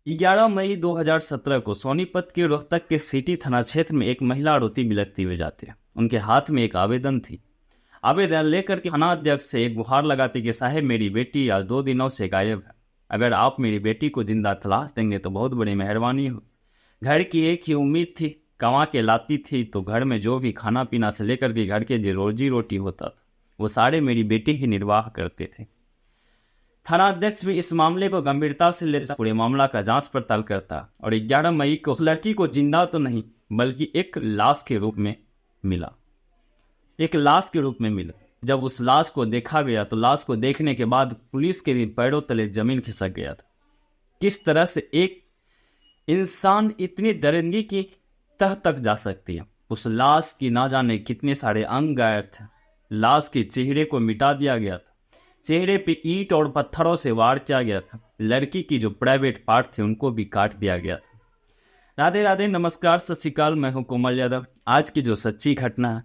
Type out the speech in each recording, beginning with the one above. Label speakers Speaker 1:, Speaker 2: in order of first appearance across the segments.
Speaker 1: 11 मई 2017 को सोनीपत के रोहतक के सिटी थाना क्षेत्र में एक महिला रोती बिलखती हुई जाती है। उनके हाथ में एक आवेदन थी। आवेदन लेकर के थाना अध्यक्ष से एक गुहार लगाती कि साहब मेरी बेटी आज 2 दिनों से गायब है। अगर आप मेरी बेटी को जिंदा तलाश देंगे तो बहुत बड़ी मेहरबानी हो। घर की एक ही उम्मीद थी, कमा के लाती थी तो घर में जो भी खाना पीना से लेकर के घर के जो रोजी रोटी होता था वो सारे मेरी बेटी ही निर्वाह करते थे। थाना अध्यक्ष भी इस मामले को गंभीरता से लेकर पूरे मामला का जांच पड़ताल करता और 11 मई को उस लड़की को जिंदा तो नहीं बल्कि एक लाश के रूप में मिला। जब उस लाश को देखा गया तो लाश को देखने के बाद पुलिस के भी पैरों तले जमीन खिसक गया था। किस तरह से एक इंसान इतनी दरिंदगी की तह तक जा सकती है। उस लाश की ना जाने कितने सारे अंग गायब थे। लाश के चेहरे को मिटा दिया गया था। चेहरे पे ईंट और पत्थरों से वार किया गया था। लड़की की जो प्राइवेट पार्ट थे उनको भी काट दिया गया था। राधे राधे, नमस्कार, सत श्री अकाल। मैं हूं कोमल यादव। आज की जो सच्ची घटना है,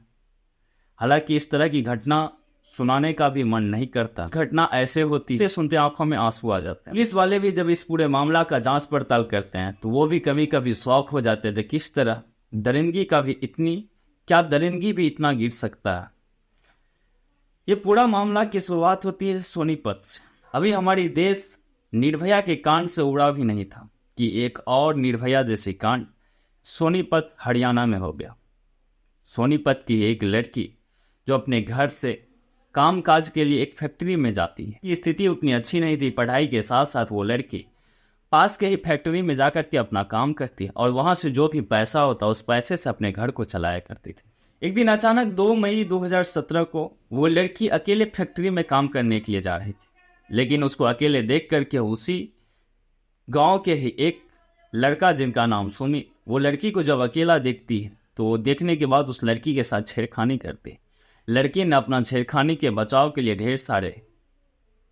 Speaker 1: हालांकि इस तरह की घटना सुनाने का भी मन नहीं करता। घटना ऐसे होती है सुनते आंखों में आंसू आ जाते हैं। पुलिस वाले भी जब इस पूरे मामला का जांच पड़ताल करते हैं तो वो भी कभी कभी शौक हो जाते थे किस तरह दरिंदगी भी इतना गिर सकता है। ये पूरा मामला की शुरुआत होती है सोनीपत से। अभी हमारी देश निर्भया के कांड से उड़ा भी नहीं था कि एक और निर्भया जैसे कांड सोनीपत हरियाणा में हो गया। सोनीपत की एक लड़की जो अपने घर से कामकाज के लिए एक फैक्ट्री में जाती है, ये स्थिति उतनी अच्छी नहीं थी। पढ़ाई के साथ साथ वो लड़की पास के ही फैक्ट्री में जाकर के अपना काम करती है और वहाँ से जो भी पैसा होता उस पैसे से अपने घर को चलाया करती थी। एक दिन अचानक 2 मई 2017 को वो लड़की अकेले फैक्ट्री में काम करने के लिए जा रही थी, लेकिन उसको अकेले देख करके उसी गांव के ही एक लड़का जिनका नाम सुमित, वो लड़की को जब अकेला देखती है तो वो देखने के बाद उस लड़की के साथ छेड़खानी करती है। लड़की ने अपना छेड़खानी के बचाव के लिए ढेर सारे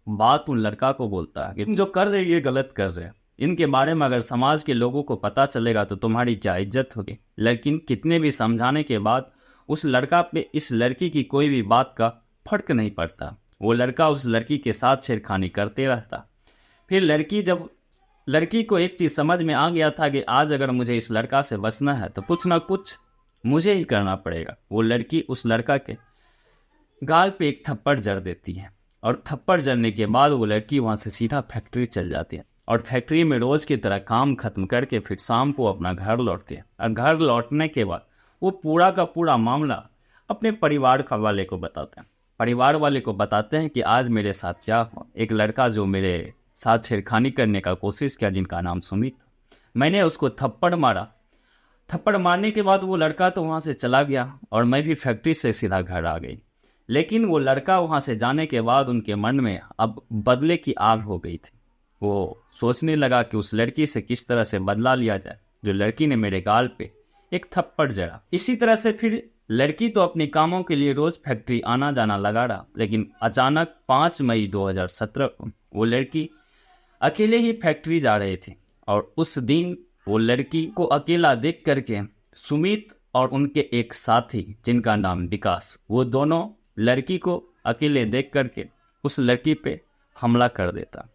Speaker 1: बात उन लड़का को बोलता है कि तुम जो कर रहे ये गलत कर रहे हो, इनके बारे में अगर समाज के लोगों को पता चलेगा तो तुम्हारी क्या इज्जत होगी। लेकिन कितने भी समझाने के बाद उस लड़का पे इस लड़की की कोई भी बात का फर्क नहीं पड़ता। वो लड़का उस लड़की के साथ छेड़खानी करते रहता। फिर लड़की को एक चीज़ समझ में आ गया था कि आज अगर मुझे इस लड़का से बचना है तो कुछ ना कुछ मुझे ही करना पड़ेगा। वो लड़की उस लड़का के गाल पे एक थप्पड़ जड़ देती है और थप्पड़ जड़ने के बाद वो लड़की वहाँ से सीधा फैक्ट्री चल जाती है और फैक्ट्री में रोज़ की तरह काम खत्म करके फिर शाम को अपना घर लौटती है। और घर लौटने के बाद वो पूरा का पूरा मामला अपने परिवार वाले को बताते हैं। परिवार वाले को बताते हैं कि आज मेरे साथ क्या हुआ। एक लड़का जो मेरे साथ छेड़खानी करने का कोशिश किया जिनका नाम सुमित, मैंने उसको थप्पड़ मारा। थप्पड़ मारने के बाद वो लड़का तो वहाँ से चला गया और मैं भी फैक्ट्री से सीधा घर आ गई। लेकिन वो लड़का वहाँ से जाने के बाद उनके मन में अब बदले की आग हो गई थी। वो सोचने लगा कि उस लड़की से किस तरह से बदला लिया जाए जो लड़की ने मेरे गाल पे एक थप्पड़ जड़ा। इसी तरह से फिर लड़की तो अपने कामों के लिए रोज फैक्ट्री आना जाना लगा रहा। लेकिन अचानक 5 मई 2017 को वो लड़की अकेले ही फैक्ट्री जा रही थी और उस दिन वो लड़की को अकेला देख करके सुमित और उनके एक साथी जिनका नाम विकास, वो दोनों लड़की को अकेले देख करके उस लड़की पे हमला कर देता।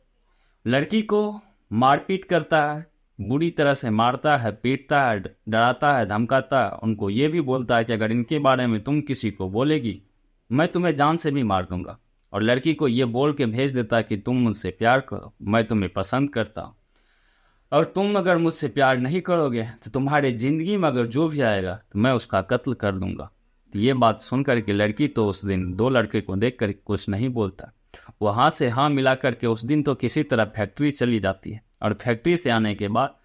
Speaker 1: लड़की को मारपीट करता है, बुरी तरह से मारता है, पीटता है, डराता है, धमकाता है। उनको ये भी बोलता है कि अगर इनके बारे में तुम किसी को बोलेगी मैं तुम्हें जान से भी मार दूंगा। और लड़की को ये बोल के भेज देता है कि तुम मुझसे प्यार करो, मैं तुम्हें पसंद करता हूँ, और तुम अगर मुझसे प्यार नहीं करोगे तो तुम्हारे ज़िंदगी में अगर जो भी आएगा तो मैं उसका कत्ल कर दूंगा। तो ये बात सुन कर के लड़की तो उस दिन दो लड़के को देख कर कुछ नहीं बोलता। वहाँ से हाँ मिला करके उस दिन तो किसी तरह फैक्ट्री चली जाती है और फैक्ट्री से आने के बाद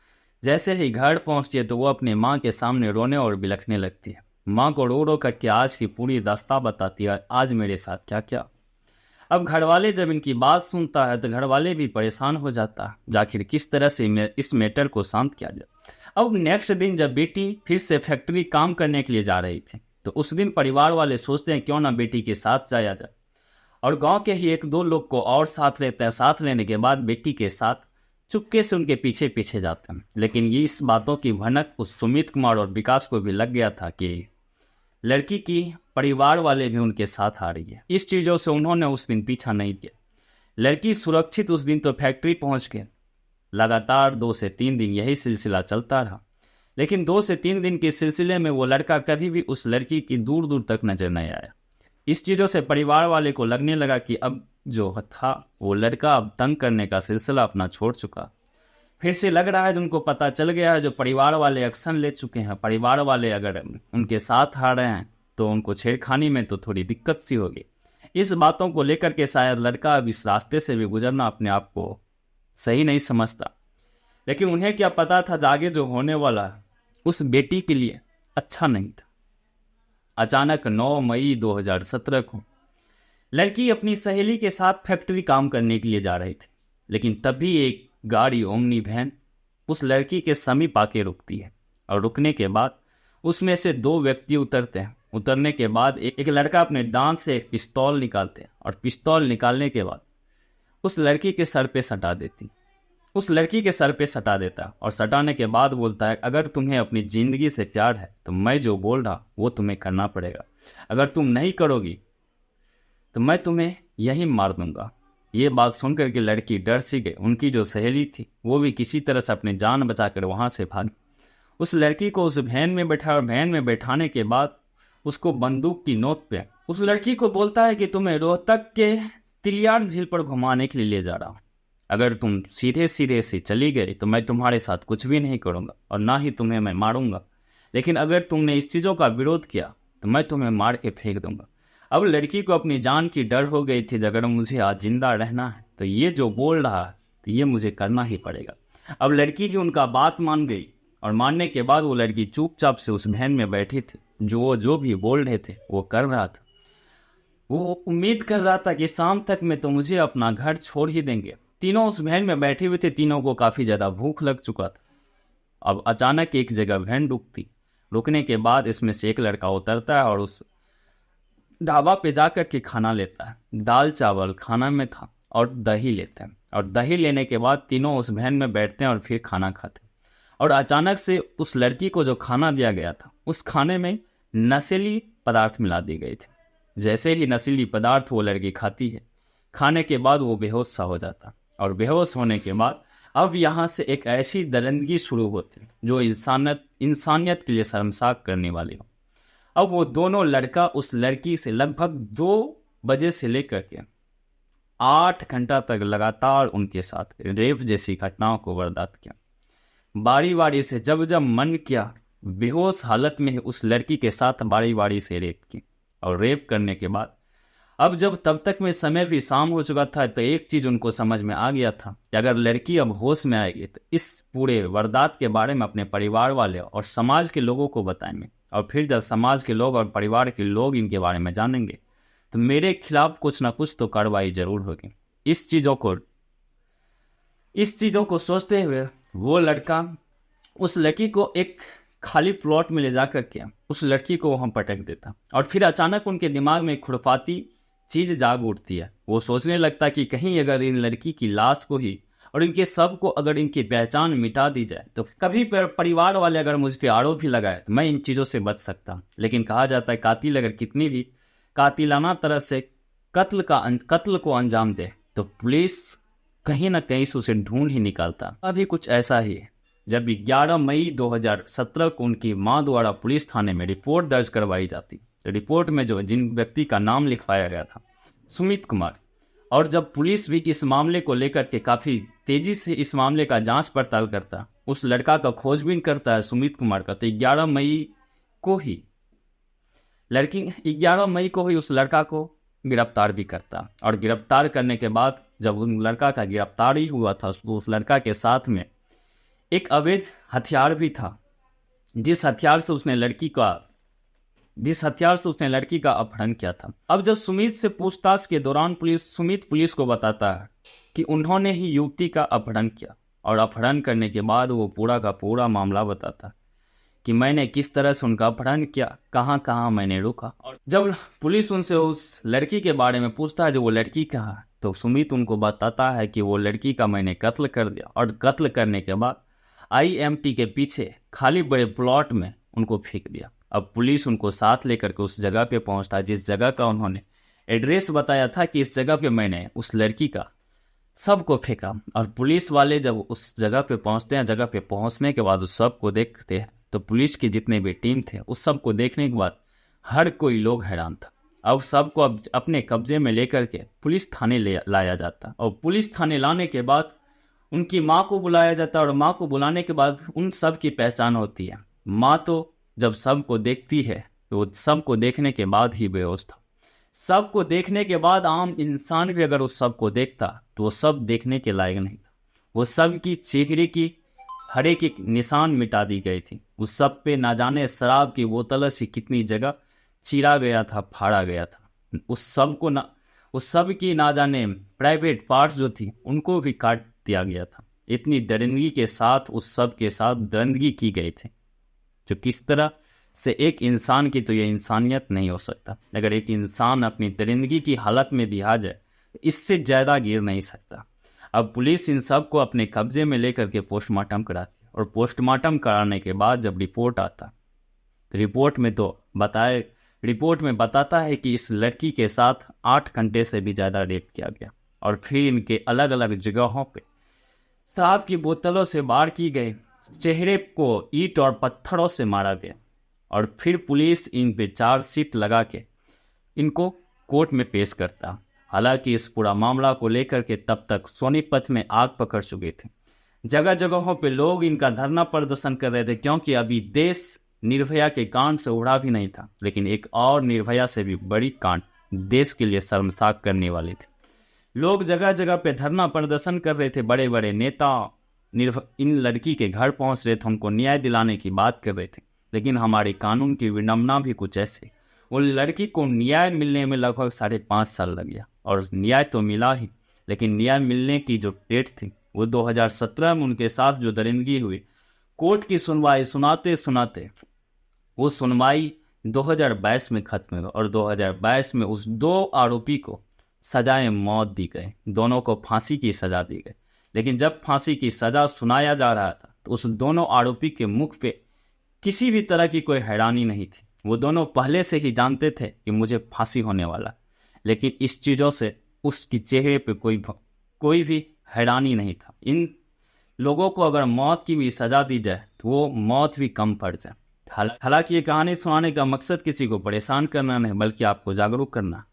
Speaker 1: जैसे ही घर पहुँचती है तो वो अपनी माँ के सामने रोने और बिलखने लगती है। माँ को रो रो करके आज की पूरी दास्तां बताती है, आज मेरे साथ क्या क्या। अब घर वाले जब इनकी बात सुनता है तो घर वाले भी परेशान हो जाता है, आखिर किस तरह से इस मैटर को शांत किया जाए। अब नेक्स्ट दिन जब बेटी फिर से फैक्ट्री काम करने के लिए जा रही थी तो उस दिन परिवार वाले सोचते हैं क्यों ना बेटी के साथ जाया जाए, और गांव के ही एक दो लोग को और साथ लेते हैं। साथ लेने के बाद बेटी के साथ चुपके से उनके पीछे पीछे जाते हैं। लेकिन ये इस बातों की भनक उस सुमित कुमार और विकास को भी लग गया था कि लड़की की परिवार वाले भी उनके साथ आ रही है। इस चीज़ों से उन्होंने उस दिन पीछा नहीं किया। लड़की सुरक्षित उस दिन तो फैक्ट्री पहुंच गए, लगातार 2 से 3 दिन यही सिलसिला चलता रहा, लेकिन 2 से 3 दिन के सिलसिले में वो लड़का कभी भी उस लड़की की दूर दूर तक नजर नहीं आया। इस चीज़ों से परिवार वाले को लगने लगा कि अब जो था वो लड़का अब तंग करने का सिलसिला अपना छोड़ चुका। फिर से लग रहा है जिनको पता चल गया है, जो परिवार वाले एक्शन ले चुके हैं, परिवार वाले अगर उनके साथ आ रहे हैं तो उनको छेड़खानी में तो थोड़ी दिक्कत सी होगी। इस बातों को लेकर के शायद लड़का अब इस रास्ते से भी गुजरना अपने आप को सही नहीं समझता, लेकिन उन्हें क्या पता था आगे जो होने वाला है उस बेटी के लिए अच्छा नहीं था। अचानक 9 मई 2017 को लड़की अपनी सहेली के साथ फैक्ट्री काम करने के लिए जा रही थी, लेकिन तभी एक गाड़ी ओमनी वैन उस लड़की के समीप आके रुकती है और रुकने के बाद उसमें से 2 व्यक्ति उतरते हैं। उतरने के बाद एक लड़का अपने दांत से पिस्तौल निकालते हैं और पिस्तौल निकालने के बाद उस लड़की के सर पे सटा देती, उस लड़की के सर पे सटा देता और सटाने के बाद बोलता है, अगर तुम्हें अपनी ज़िंदगी से प्यार है तो मैं जो बोल रहा वो तुम्हें करना पड़ेगा, अगर तुम नहीं करोगी तो मैं तुम्हें यहीं मार दूंगा। ये बात सुनकर के लड़की डर सी गई। उनकी जो सहेली थी वो भी किसी तरह से अपनी जान बचाकर वहाँ से भागी। उस लड़की को उस वैन में बैठा और वैन में बैठाने के बाद उसको बंदूक की नोक पे उस लड़की को बोलता है कि तुम्हें रोहतक के तिलियार झील पर घुमाने के लिए ले जा रहा हूँ, अगर तुम सीधे सीधे से चली गई तो मैं तुम्हारे साथ कुछ भी नहीं करूँगा और ना ही तुम्हें मैं मारूंगा, लेकिन अगर तुमने इस चीज़ों का विरोध किया तो मैं तुम्हें मार के फेंक दूंगा। अब लड़की को अपनी जान की डर हो गई थी, अगर मुझे आज जिंदा रहना है तो ये जो बोल रहा है तो ये मुझे करना ही पड़ेगा। अब लड़की भी उनका बात मान गई और मानने के बाद वो लड़की चुपचाप से उस वैन में बैठी थी। जो भी बोल रहे थे वो कर रहा था। वो उम्मीद कर रहा था कि शाम तक में तो मुझे अपना घर छोड़ ही देंगे। तीनों उस वैन में बैठे हुए थे, तीनों को काफ़ी ज़्यादा भूख लग चुका था। अब अचानक एक जगह वैन रुकती, रुकने के बाद इसमें से एक लड़का उतरता है और उस ढाबा पे जाकर के खाना लेता है। दाल चावल खाना में था और दही लेते हैं, और दही लेने के बाद तीनों उस वैन में बैठते हैं और फिर खाना खाते हैं। और अचानक से उस लड़की को जो खाना दिया गया था उस खाने में नशीली पदार्थ मिला दी गई थी। जैसे ही नशीली पदार्थ वो लड़की खाती है, खाने के बाद वो बेहोश सा हो जाता, और बेहोश होने के बाद अब यहाँ से एक ऐसी दरिंदगी शुरू होती जो इंसानियत के लिए शर्मसार करने वाली हो। अब वो दोनों लड़का उस लड़की से लगभग 2 बजे से लेकर के 8 घंटा तक लगातार उनके साथ रेप जैसी घटनाओं को बर्दाश्त किया। बारी बारी से जब जब मन किया बेहोश हालत में उस लड़की के साथ बारी बारी से रेप की, और रेप करने के बाद अब जब तब तक में समय भी शाम हो चुका था तो एक चीज़ उनको समझ में आ गया था कि अगर लड़की अब होश में आएगी तो इस पूरे वारदात के बारे में अपने परिवार वाले और समाज के लोगों को बताएंगे, और फिर जब समाज के लोग और परिवार के लोग इनके बारे में जानेंगे तो मेरे खिलाफ कुछ ना कुछ तो कार्रवाई जरूर होगी। इस चीज़ों को सोचते हुए वो लड़का उस लड़की को एक खाली प्लॉट में ले जाकर के उस लड़की को वहाँ पटक देता, और फिर अचानक उनके दिमाग में खुरफाती चीज़ जाग उठती है। वो सोचने लगता कि कहीं अगर इन लड़की की लाश को ही और इनके सब को अगर इनकी पहचान मिटा दी जाए तो कभी परिवार वाले अगर मुझ पर आरोप भी लगाए तो मैं इन चीज़ों से बच सकता हूँ। लेकिन कहा जाता है कातिल अगर कितनी भी कातिलाना तरह से कत्ल को अंजाम दे तो पुलिस कहीं ना कहीं से उसे ढूंढ ही निकालता। अभी कुछ ऐसा ही है। जब 11 मई 2017 को उनकी मां द्वारा पुलिस थाने में रिपोर्ट दर्ज करवाई जाती तो रिपोर्ट में जिन व्यक्ति का नाम लिखवाया गया था सुमित कुमार, और जब पुलिस भी इस मामले को लेकर के काफ़ी तेज़ी से इस मामले का जांच पड़ताल करता, उस लड़का का खोजबीन करता है सुमित कुमार का, तो 11 मई को ही उस लड़का को गिरफ्तार भी करता। और गिरफ्तार करने के बाद जब उन लड़का का गिरफ्तार ही हुआ था तो उस लड़का के साथ में एक अवैध हथियार भी था, जिस हथियार से उसने लड़की का अपहरण किया था। अब जब सुमित से पूछताछ के दौरान सुमित पुलिस को बताता है कि उन्होंने ही युवती का अपहरण किया, और अपहरण करने के बाद वो पूरा का पूरा मामला बताता कि मैंने किस तरह से उनका अपहरण किया, कहाँ कहाँ मैंने रुका। और जब पुलिस उनसे उस लड़की के बारे में पूछता है जो वो लड़की कहाँ है, तो सुमित उनको बताता है कि वो लड़की का मैंने कत्ल कर दिया, और कत्ल करने के बाद IMT के पीछे खाली बड़े प्लॉट में उनको फेंक दिया। अब पुलिस उनको साथ लेकर के उस जगह पे पहुंचता है जिस जगह का उन्होंने एड्रेस बताया था कि इस जगह पे मैंने उस लड़की का सबको फेंका। और पुलिस वाले जब उस जगह पे पहुंचते हैं, जगह पे पहुंचने के बाद उस सब को देखते हैं, तो पुलिस के जितने भी टीम थे उस सब को देखने के बाद हर कोई लोग हैरान था। अब सबको अब अपने कब्जे में लेकर के पुलिस थाने ले लाया जाता, और पुलिस थाने लाने के बाद उनकी माँ को बुलाया जाता, और माँ को बुलाने के बाद उन सब की पहचान होती है। माँ तो जब सबको देखती है तो वो सबको देखने के बाद ही बेहोश था। सबको देखने के बाद आम इंसान भी अगर उस सब को देखता तो वो सब देखने के लायक नहीं था। वो सब की चेहरे की हर एक निशान मिटा दी गई थी। उस सब पे ना जाने शराब की बोतल से कितनी जगह चीरा गया था, फाड़ा गया था। उस सब की ना जाने प्राइवेट पार्ट्स जो थी उनको भी काट दिया गया था। इतनी दरिंदगी के साथ उस सब के साथ दरिंदगी की गई थी, जो किस तरह से एक इंसान की तो ये इंसानियत नहीं हो सकता। अगर एक इंसान अपनी दरिंदगी की हालत में भी आ जाए तो इससे ज़्यादा गिर नहीं सकता। अब पुलिस इन सब को अपने कब्जे में लेकर के पोस्टमार्टम कराती है, और पोस्टमार्टम कराने के बाद जब रिपोर्ट आता तो रिपोर्ट में बताता है कि इस लड़की के साथ 8 घंटे से भी ज़्यादा रेप किया गया, और फिर इनके अलग अलग जगहों पे शराब की बोतलों से वार की गई, चेहरे को ईंट और पत्थरों से मारा गया, और फिर पुलिस इन पे चार्जशीट लगा के इनको कोर्ट में पेश करता। हालांकि इस पूरा मामला को लेकर के तब तक सोनीपत में आग पकड़ चुके थे। जगह जगहों पे लोग इनका धरना प्रदर्शन कर रहे थे, क्योंकि अभी देश निर्भया के कांड से उड़ा भी नहीं था, लेकिन एक और निर्भया से भी बड़ी कांड देश के लिए शर्मसार करने वाली थी। लोग जगह जगह पे धरना प्रदर्शन कर रहे थे। बड़े बड़े नेता इन लड़की के घर पहुंच रहे थे, उनको न्याय दिलाने की बात कर रहे थे। लेकिन हमारे कानून की विडंबना भी कुछ ऐसे, वो लड़की को न्याय मिलने में लगभग 5.5 साल लग गया, और न्याय तो मिला ही, लेकिन न्याय मिलने की जो डेट थी वो 2017 में उनके साथ जो दरिंदगी हुई, कोर्ट की सुनवाई सुनाते सुनाते वो सुनवाई 2022 में खत्म हुई, और 2022 में उस 2 आरोपी को सजाए मौत दी गई। दोनों को फांसी की सजा दी गई। लेकिन जब फांसी की सजा सुनाया जा रहा था तो उस दोनों आरोपी के मुख पे किसी भी तरह की कोई हैरानी नहीं थी। वो दोनों पहले से ही जानते थे कि मुझे फांसी होने वाला, लेकिन इस चीज़ों से उसकी चेहरे पे कोई भी हैरानी नहीं था। इन लोगों को अगर मौत की भी सज़ा दी जाए तो वो मौत भी कम पड़ जाए। हालांकि ये कहानी सुनाने का मकसद किसी को परेशान करना नहीं, बल्कि आपको जागरूक करना।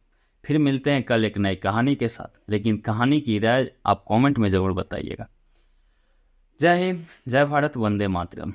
Speaker 1: फिर मिलते हैं कल एक नई कहानी के साथ, लेकिन कहानी की राय आप कमेंट में ज़रूर बताइएगा। जय हिंद, जय भारत, वंदे मातरम।